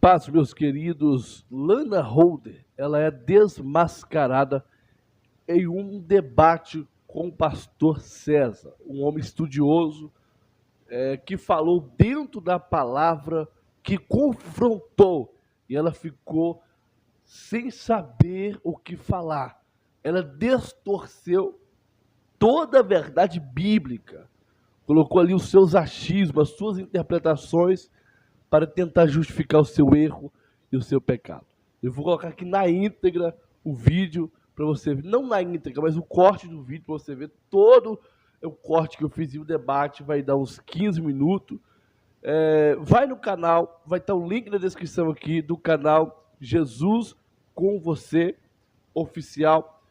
Paz, meus queridos. Lana Holder, ela é desmascarada em um debate com o pastor César, um homem estudioso que falou dentro da palavra, que confrontou, e ela ficou sem saber o que falar. Ela distorceu toda a verdade bíblica, colocou ali os seus achismos, as suas interpretações, para tentar justificar o seu erro e o seu pecado. Eu vou colocar aqui na íntegra o vídeo para você ver, não na íntegra, mas o corte do vídeo para você ver todo o corte que eu fiz e o debate vai dar uns 15 minutos. Vai no canal, vai estar o link na descrição aqui do canal Jesus com Você Oficial.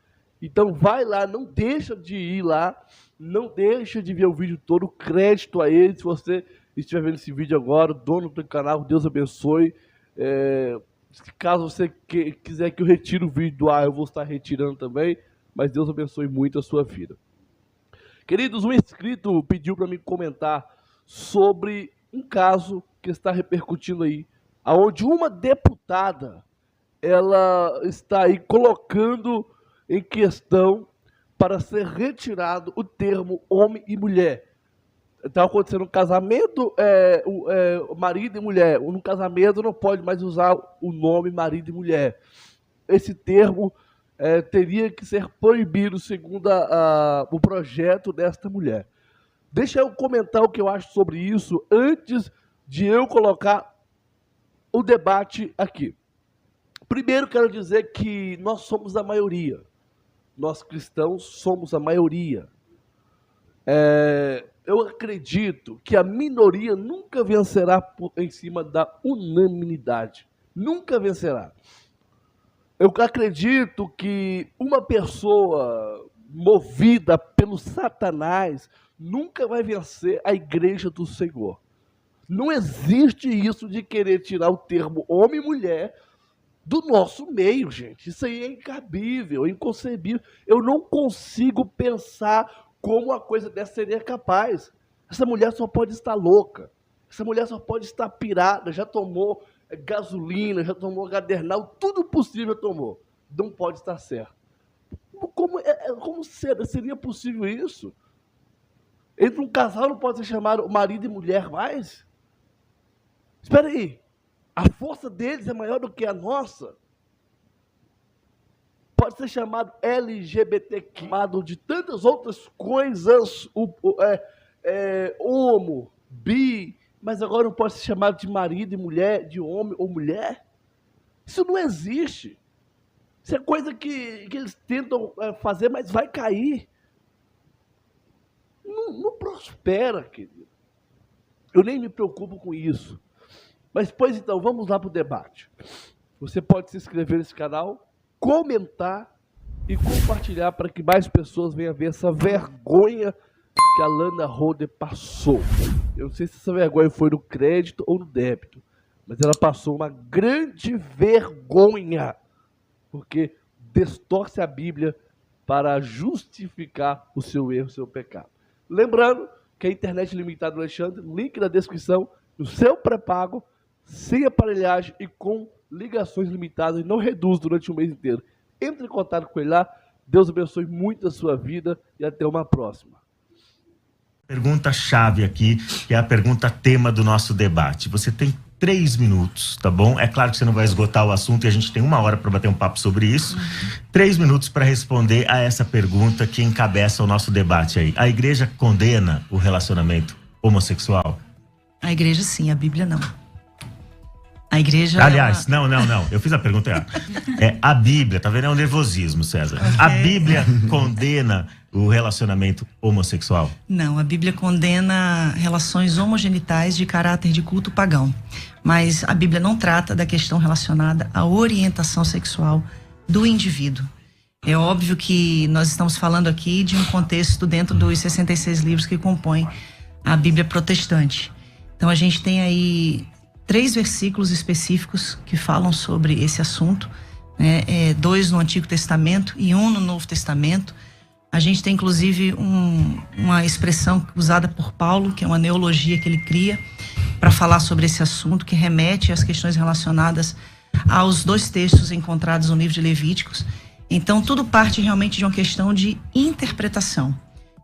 Então vai lá, não deixa de ir lá, não deixa de ver o vídeo todo, crédito a ele. Se você estiver vendo esse vídeo agora, dono do canal, Deus abençoe. Caso você quiser que eu retire o vídeo do ar, eu vou estar retirando também, mas Deus abençoe muito a sua vida. Queridos, um inscrito pediu para mim comentar sobre um caso que está repercutindo aí, onde uma deputada, ela está aí colocando em questão para ser retirado o termo homem e mulher. Está acontecendo um casamento, marido e mulher. No casamento não pode mais usar o nome marido e mulher. Esse termo teria que ser proibido segundo o projeto desta mulher. Deixa eu comentar o que eu acho sobre isso antes de eu colocar o debate aqui. Primeiro quero dizer que nós somos a maioria. Nós cristãos somos a maioria. Eu acredito que a minoria nunca vencerá em cima da unanimidade. Nunca vencerá. Eu acredito que uma pessoa movida pelo Satanás nunca vai vencer a igreja do Senhor. Não existe isso de querer tirar o termo homem e mulher do nosso meio, gente. Isso aí é incabível, é inconcebível. Eu não consigo pensar como uma coisa dessa seria capaz. Essa mulher só pode estar louca. Essa mulher só pode estar pirada. Já tomou gasolina, já tomou gadernal, tudo possível tomou. Não pode estar certo. Como seria possível isso? Entre um casal não pode ser chamado marido e mulher mais? Espera aí. A força deles é maior do que a nossa? Pode ser chamado LGBTQ, chamado de tantas outras coisas, homo, bi, mas agora não pode ser chamado de marido e mulher, de homem ou mulher? Isso não existe. Isso é coisa que eles tentam fazer, mas vai cair. Não prospera, querido. Eu nem me preocupo com isso. Mas, pois então, vamos lá para o debate. Você pode se inscrever nesse canal, comentar e compartilhar para que mais pessoas venham ver essa vergonha que a Lana Holder passou. Eu não sei se essa vergonha foi no crédito ou no débito, mas ela passou uma grande vergonha, porque distorce a Bíblia para justificar o seu erro, o seu pecado. Lembrando que a internet limitada do Alexandre, link na descrição, no seu pré-pago, sem aparelhagem e com ligações limitadas, e não reduz durante o mês inteiro. Entre em contato com ele lá. Deus abençoe muito a sua vida e até uma próxima. Pergunta-chave aqui, que é a pergunta tema do nosso debate. Você tem 3 minutos, tá bom? É claro que você não vai esgotar o assunto e a gente tem 1 hora para bater um papo sobre isso. 3 minutos para responder a essa pergunta que encabeça o nosso debate aí. A igreja condena o relacionamento homossexual? A igreja sim, a Bíblia não. A igreja... Aliás, não. Eu fiz a pergunta errada. A Bíblia, tá vendo? É um nervosismo, César. Okay. A Bíblia condena o relacionamento homossexual? Não, a Bíblia condena relações homogenitais de caráter de culto pagão. Mas a Bíblia não trata da questão relacionada à orientação sexual do indivíduo. É óbvio que nós estamos falando aqui de um contexto dentro dos 66 livros que compõem a Bíblia protestante. Então a gente tem aí 3 versículos específicos que falam sobre esse assunto, né? 2 no Antigo Testamento e 1 no Novo Testamento. A gente tem inclusive uma expressão usada por Paulo, que é uma neologia que ele cria, para falar sobre esse assunto, que remete às questões relacionadas aos 2 textos encontrados no livro de Levíticos. Então, tudo parte realmente de uma questão de interpretação.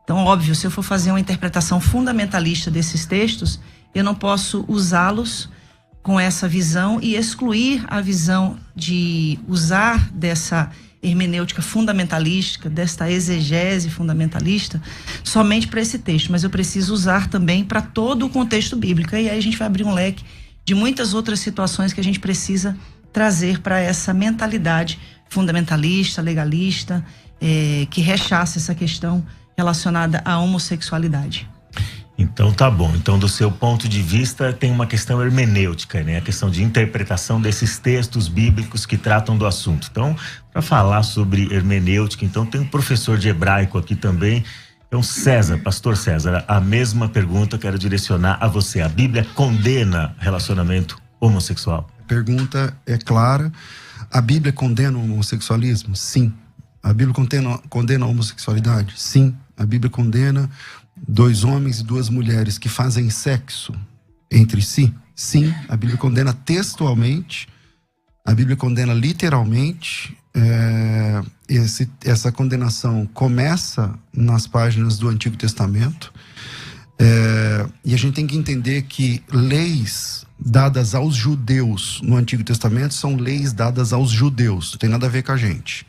Então, óbvio, se eu for fazer uma interpretação fundamentalista desses textos, eu não posso usá-los com essa visão e excluir a visão de usar dessa hermenêutica fundamentalística, desta exegese fundamentalista, somente para esse texto, mas eu preciso usar também para todo o contexto bíblico. E aí a gente vai abrir um leque de muitas outras situações que a gente precisa trazer para essa mentalidade fundamentalista, legalista, que rechaça essa questão relacionada à homossexualidade. Então tá bom. Então, do seu ponto de vista, tem uma questão hermenêutica, né? A questão de interpretação desses textos bíblicos que tratam do assunto. Então, para falar sobre hermenêutica, então tem um professor de hebraico aqui também. Então, César, pastor César, a mesma pergunta eu quero direcionar a você. A Bíblia condena relacionamento homossexual? A pergunta é clara. A Bíblia condena o homossexualismo? Sim. A Bíblia condena a homossexualidade? Sim. A Bíblia condena 2 homens e 2 mulheres que fazem sexo entre si? Sim. A Bíblia condena textualmente, a Bíblia condena literalmente. Essa condenação começa nas páginas do Antigo Testamento, e a gente tem que entender que leis dadas aos judeus no Antigo Testamento são leis dadas aos judeus, não tem nada a ver com a gente.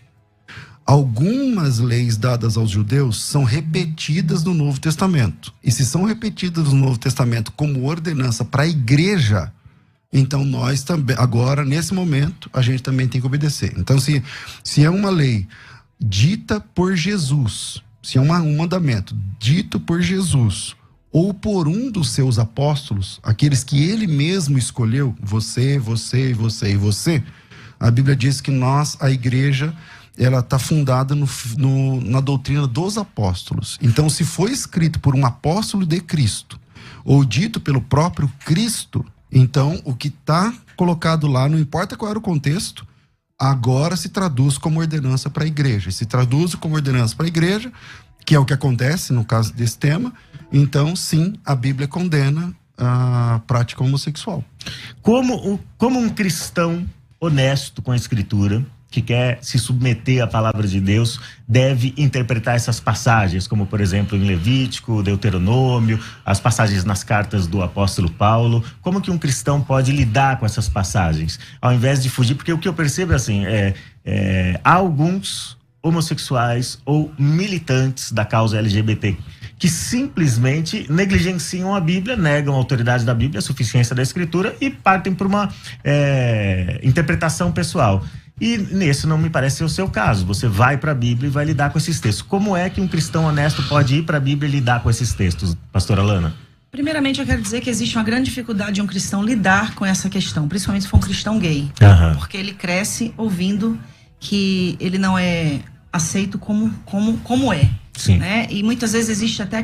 Algumas leis dadas aos judeus são repetidas no Novo Testamento. E se são repetidas no Novo Testamento como ordenança para a igreja, então nós também, agora, nesse momento, a gente também tem que obedecer. Então, se é uma lei dita por Jesus, se é um mandamento dito por Jesus, ou por um dos seus apóstolos, aqueles que ele mesmo escolheu, você, você, você e você, a Bíblia diz que nós, a igreja, ela está fundada na doutrina dos apóstolos. Então, se foi escrito por um apóstolo de Cristo, ou dito pelo próprio Cristo, então o que está colocado lá, não importa qual era o contexto, agora se traduz como ordenança para a igreja. E se traduz como ordenança para a igreja, que é o que acontece no caso desse tema, então sim, a Bíblia condena a prática homossexual. Como um cristão honesto com a Escritura, que quer se submeter à palavra de Deus, deve interpretar essas passagens, como por exemplo em Levítico, Deuteronômio, as passagens nas cartas do apóstolo Paulo? Como que um cristão pode lidar com essas passagens, ao invés de fugir? Porque o que eu percebo é assim, há alguns homossexuais ou militantes da causa LGBT que simplesmente negligenciam a Bíblia, negam a autoridade da Bíblia, a suficiência da Escritura e partem por uma interpretação pessoal. E nesse não me parece ser o seu caso. Você vai para a Bíblia e vai lidar com esses textos. Como é que um cristão honesto pode ir para a Bíblia e lidar com esses textos, pastora Lana? Primeiramente, eu quero dizer que existe uma grande dificuldade de um cristão lidar com essa questão, principalmente se for um cristão gay. Porque ele cresce ouvindo que ele não é aceito como é. Sim. Né? E muitas vezes existe até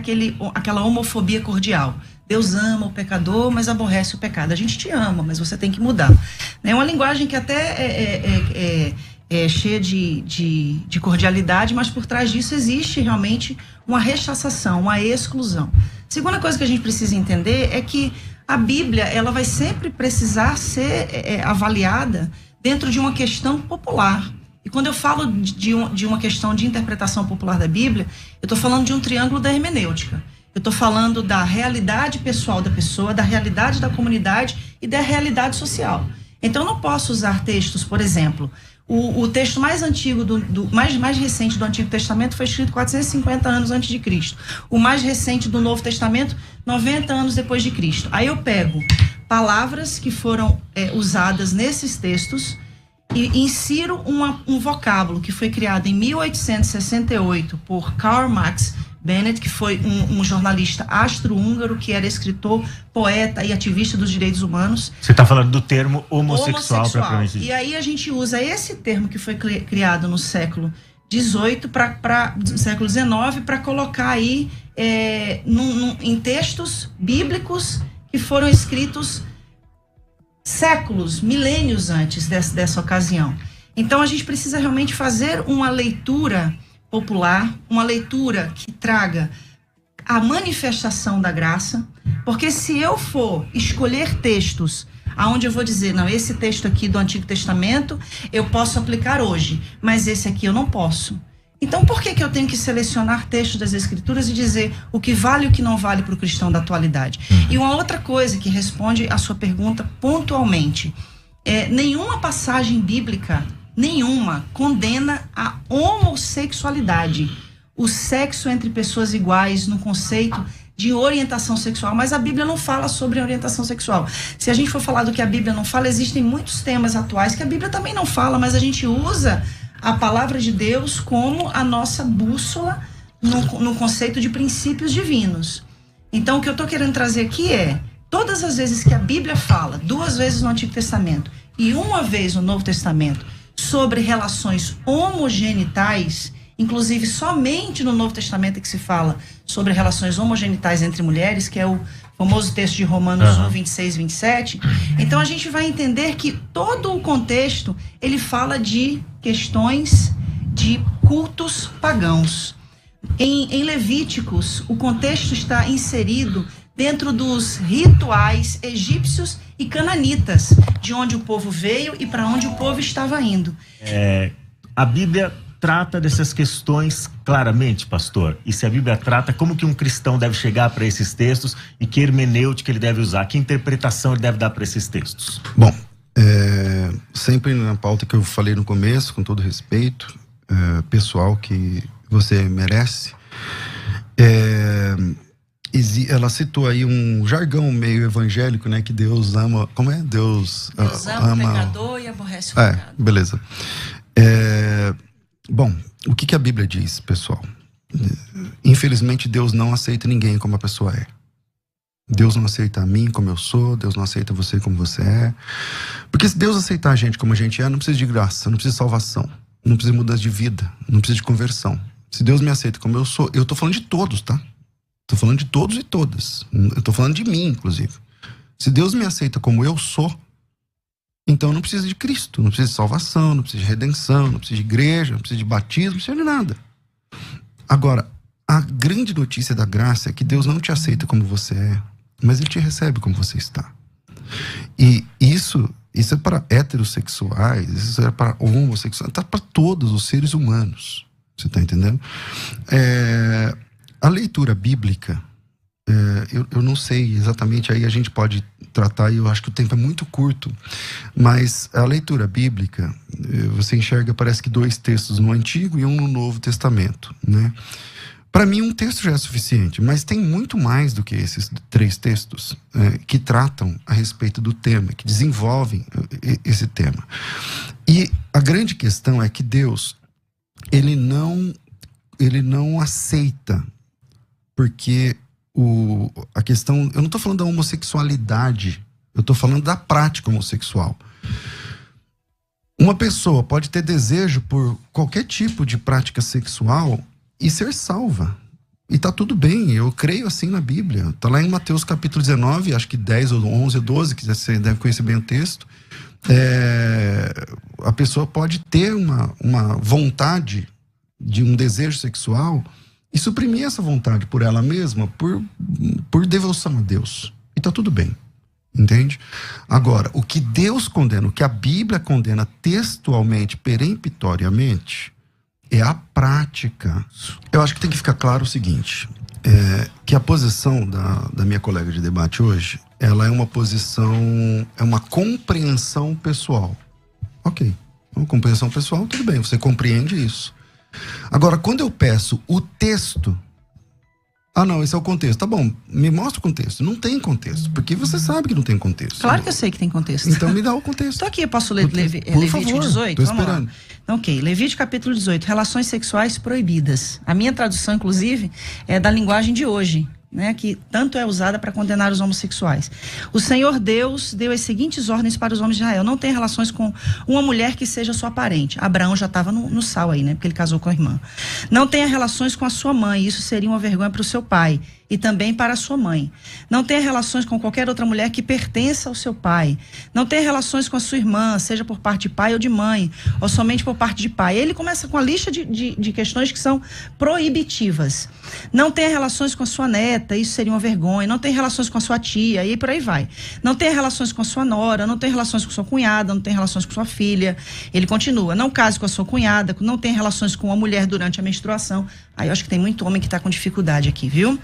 aquela homofobia cordial. Deus ama o pecador, mas aborrece o pecado. A gente te ama, mas você tem que mudar. É uma linguagem que até é cheia de cordialidade, mas por trás disso existe realmente uma rechaçação, uma exclusão. Segunda coisa que a gente precisa entender é que a Bíblia, ela vai sempre precisar ser avaliada dentro de uma questão popular. E quando eu falo de uma questão de interpretação popular da Bíblia, eu estou falando de um triângulo da hermenêutica. Eu estou falando da realidade pessoal da pessoa, da realidade da comunidade e da realidade social. Então, eu não posso usar textos, por exemplo, o texto mais antigo, mais recente do Antigo Testamento foi escrito 450 anos antes de Cristo. O mais recente do Novo Testamento, 90 anos depois de Cristo. Aí eu pego palavras que foram usadas nesses textos e insiro um vocábulo que foi criado em 1868 por Karl Marx Bennett, que foi um jornalista austro-húngaro, que era escritor, poeta e ativista dos direitos humanos. Você está falando do termo homossexual. E aí a gente usa esse termo que foi criado no século XVIII no século XIX para colocar aí em textos bíblicos que foram escritos séculos, milênios antes dessa ocasião. Então a gente precisa realmente fazer uma leitura popular, uma leitura que traga a manifestação da graça, porque se eu for escolher textos aonde eu vou dizer, não, esse texto aqui do Antigo Testamento eu posso aplicar hoje, mas esse aqui eu não posso. Então, por que eu tenho que selecionar textos das Escrituras e dizer o que vale e o que não vale para o cristão da atualidade? E uma outra coisa que responde a sua pergunta pontualmente, nenhuma passagem bíblica, nenhuma, condena a homossexualidade, o sexo entre pessoas iguais no conceito de orientação sexual, mas a Bíblia não fala sobre orientação sexual. Se a gente for falar do que a Bíblia não fala, existem muitos temas atuais que a Bíblia também não fala, mas a gente usa a palavra de Deus como a nossa bússola no conceito de princípios divinos. Então, o que eu estou querendo trazer aqui é, todas as vezes que a Bíblia fala, 2 vezes no Antigo Testamento e 1 vez no Novo Testamento, sobre relações homogenitais, inclusive somente no Novo Testamento é que se fala sobre relações homogenitais entre mulheres, que é o famoso texto de Romanos 1, 26, 27. Então a gente vai entender que todo o contexto, ele fala de questões de cultos pagãos. Em Levíticos, o contexto está inserido dentro dos rituais egípcios e cananitas, de onde o povo veio e para onde o povo estava indo. A Bíblia trata dessas questões claramente, pastor? E se a Bíblia trata, como que um cristão deve chegar para esses textos e que hermenêutica ele deve usar? Que interpretação ele deve dar para esses textos? Bom, sempre na pauta que eu falei no começo, com todo respeito pessoal que você merece, ela citou aí um jargão meio evangélico, né? Que Deus ama... Como é? Deus ama o pecador e aborrece o pecado. Beleza. Bom, o que a Bíblia diz, pessoal? Infelizmente, Deus não aceita ninguém como a pessoa é. Deus não aceita a mim como eu sou, Deus não aceita você como você é. Porque se Deus aceitar a gente como a gente é, não precisa de graça, não precisa de salvação, não precisa de mudança de vida, não precisa de conversão. Se Deus me aceita como eu sou, eu tô falando de todos, tá? Tô falando de todos e todas. Eu tô falando de mim, inclusive. Se Deus me aceita como eu sou, então não precisa de Cristo, não precisa de salvação, não precisa de redenção, não precisa de igreja, não precisa de batismo, não precisa de nada. Agora, a grande notícia da graça é que Deus não te aceita como você é, mas Ele te recebe como você está. E isso é para heterossexuais, isso é para homossexuais, tá para todos os seres humanos. Você está entendendo? A leitura bíblica, eu não sei exatamente, aí a gente pode tratar, e eu acho que o tempo é muito curto, mas a leitura bíblica, você enxerga, parece que 2 textos no Antigo e 1 no Novo Testamento, né? Para mim, um texto já é suficiente, mas tem muito mais do que esses 3 textos que tratam a respeito do tema, que desenvolvem esse tema. E a grande questão é que Deus, ele não aceita, porque a questão, eu não estou falando da homossexualidade, eu estou falando da prática homossexual. Uma pessoa pode ter desejo por qualquer tipo de prática sexual e ser salva. E tá tudo bem, eu creio assim na Bíblia. Tá lá em Mateus capítulo 19, acho que 10 ou 11 ou 12, que você deve conhecer bem o texto. A pessoa pode ter uma vontade de um desejo sexual e suprimir essa vontade por ela mesma, por devoção a Deus. E tá tudo bem, entende? Agora, o que Deus condena, o que a Bíblia condena textualmente, peremptoriamente, é a prática. Eu acho que tem que ficar claro o seguinte, que a posição da minha colega de debate hoje, ela é uma posição, é uma compreensão pessoal. Ok, uma compreensão pessoal, tudo bem, você compreende isso. Agora, quando eu peço o texto, não, esse é o contexto, tá bom, me mostra o contexto. Não tem contexto, porque você sabe que não tem contexto. Claro que eu sei que tem contexto. Então me dá o contexto. Estou aqui, eu posso ler Levítico 18? Tô esperando. Lá. Então, ok, Levítico capítulo 18, relações sexuais proibidas. A minha tradução, inclusive, é da linguagem de hoje, né, que tanto é usada para condenar os homossexuais. O Senhor Deus deu as seguintes ordens para os homens de Israel: não tenha relações com uma mulher que seja sua parente. Abraão já estava no sal aí, né, porque ele casou com a irmã. Não tenha relações com a sua mãe, isso seria uma vergonha para o seu pai e também para a sua mãe. Não tenha relações com qualquer outra mulher que pertença ao seu pai. Não tenha relações com a sua irmã, seja por parte de pai ou de mãe, ou somente por parte de pai. Ele começa com a lista de questões que são proibitivas. Não tenha relações com a sua neta, isso seria uma vergonha. Não tenha relações com a sua tia, e por aí vai. Não tenha relações com a sua nora, não tenha relações com a sua cunhada, não tenha relações com a sua filha. Ele continua: não case com a sua cunhada, não tenha relações com uma mulher durante a menstruação. Aí eu acho que tem muito homem que está com dificuldade aqui, viu?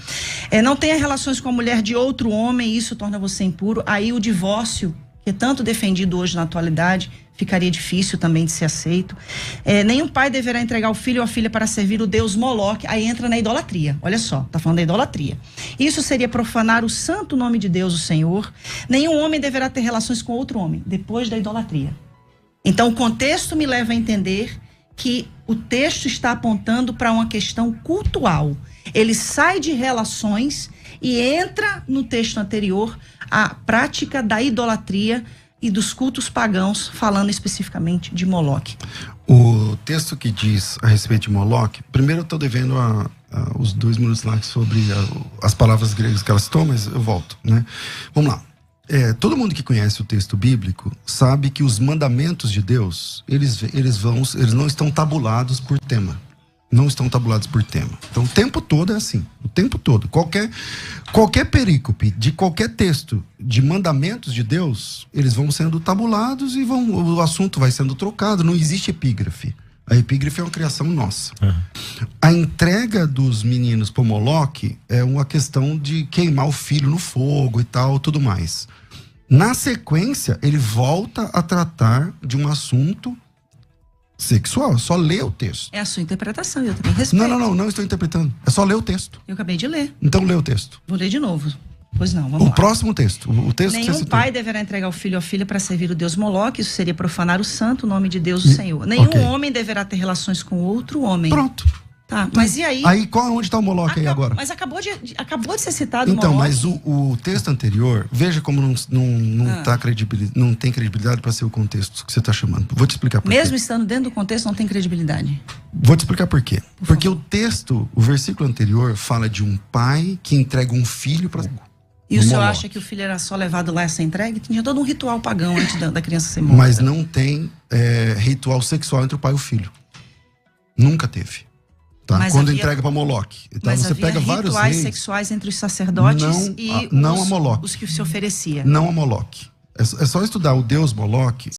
Não tenha relações com a mulher de outro homem, isso torna você impuro. Aí o divórcio, que é tanto defendido hoje na atualidade, ficaria difícil também de ser aceito. Nenhum pai deverá entregar o filho ou a filha para servir o deus Moloque. Aí entra na idolatria. Olha só, tá falando da idolatria. Isso seria profanar o santo nome de Deus, o Senhor. Nenhum homem deverá ter relações com outro homem, depois da idolatria. Então o contexto me leva a entender que o texto está apontando para uma questão cultual. Ele sai de relações e entra no texto anterior a prática da idolatria e dos cultos pagãos, falando especificamente de Moloque. O texto que diz a respeito de Moloque, primeiro eu estou devendo os 2 minutos lá sobre as palavras gregas que elas citou, mas eu volto, né? Vamos lá. Todo mundo que conhece o texto bíblico sabe que os mandamentos de Deus, eles não estão tabulados por tema. Não estão tabulados por tema. Então o tempo todo é assim. O tempo todo. Qualquer perícope de qualquer texto de mandamentos de Deus, eles vão sendo tabulados e o assunto vai sendo trocado. Não existe epígrafe. A epígrafe é uma criação nossa. A entrega dos meninos para Moloque é uma questão de queimar o filho no fogo e tal, tudo mais. Na sequência, ele volta a tratar de um assunto sexual. Só lê o texto. É a sua interpretação, eu também respeito. Não estou interpretando. É só ler o texto. Eu acabei de ler. Então lê o texto. Vou ler de novo. Pois não, vamos lá. O próximo texto. O texto que você Nenhum citou. pai deverá entregar o filho ou a filha para servir o deus Moloque, isso seria profanar o santo nome de Deus, o Senhor. Nenhum homem deverá ter relações com outro homem. Pronto. Tá, mas e aí? Aí onde está o Moloque aí agora? Mas acabou de ser citado então, o Moloque. mas o texto anterior, veja como não tem credibilidade para ser o contexto que você está chamando. Vou te explicar por quê. Mesmo estando dentro do contexto, não tem credibilidade. Vou te explicar por quê. Porque o texto, o versículo anterior, fala de um pai que entrega um filho para... E o senhor acha que o filho era só levado lá a ser entregue? Tinha todo um ritual pagão antes da criança ser morta. Mas não tem ritual sexual entre o pai e o filho. Nunca teve. Tá? Quando entrega para Moloque. Então, mas você pega vários rituais sexuais entre os sacerdotes não a Moloque. os que se oferecia. Não a Moloque. É só estudar o deus Moloque.